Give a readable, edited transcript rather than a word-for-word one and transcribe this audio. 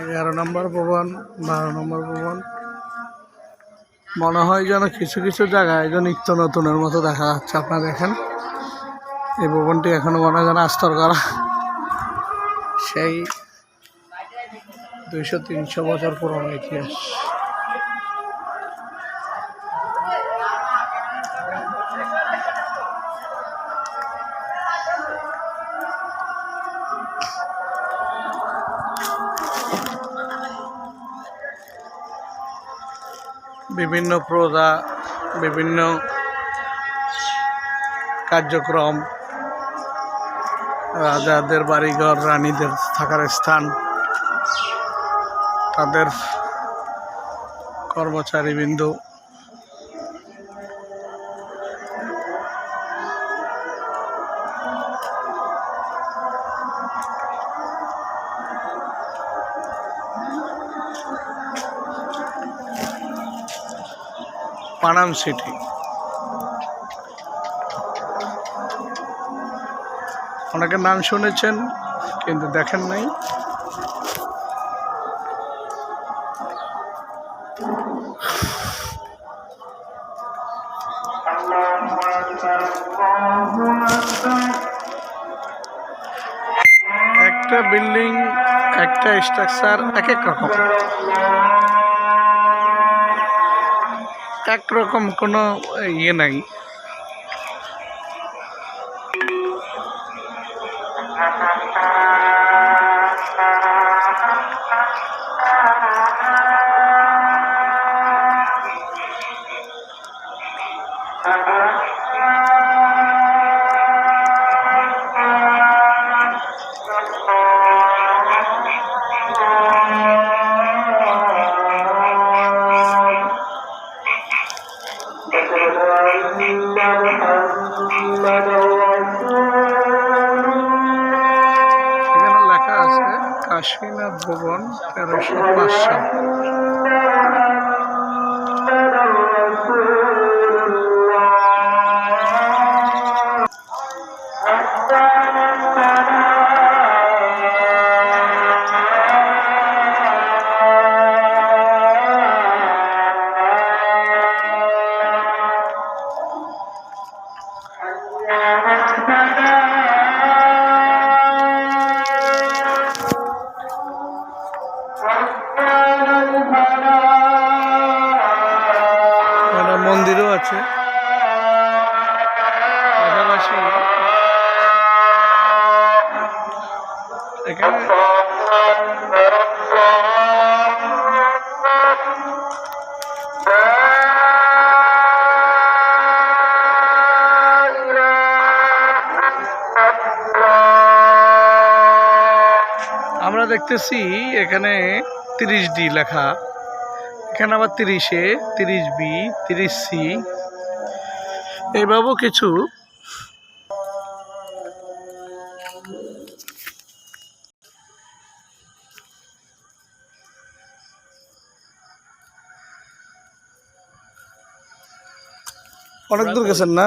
11 নম্বর ভবন, 12 নম্বর ভবন। মনে হয় যেন কিছু কিছু জায়গায় যেন নিত্য নতুনের মতো দেখা যাচ্ছে। আপনারা দেখেন এই ভবনটি এখনো মনে হয় যেন আস্তর করা, সেই 200-300 বছর পুরনো ইতিহাস। বিভিন্ন প্রজা, বিভিন্ন কার্যক্রম, রাজাদের বাড়িঘর, রানীদের থাকার স্থান, তাদের কর্মচারীবৃন্দ, পানাম সিটি। অনেকে নাম শুনেছেন কিন্তু দেখেন নাই। একটা বিল্ডিং, একটা স্ট্রাকচার এক এক রকম, একরকম কোনো ইয়ে নাই। এখানে লেখা আছে কাশীনাথ ভবন 1305 সাল। মন্দিরও আছে পাশাপাশি। এখানে আমরা দেখতেছি এখানে 30D লেখা, এখানে আবার 30A, 30B, 30C এইভাবেও কিছু। অনেক দূর গেছেন না?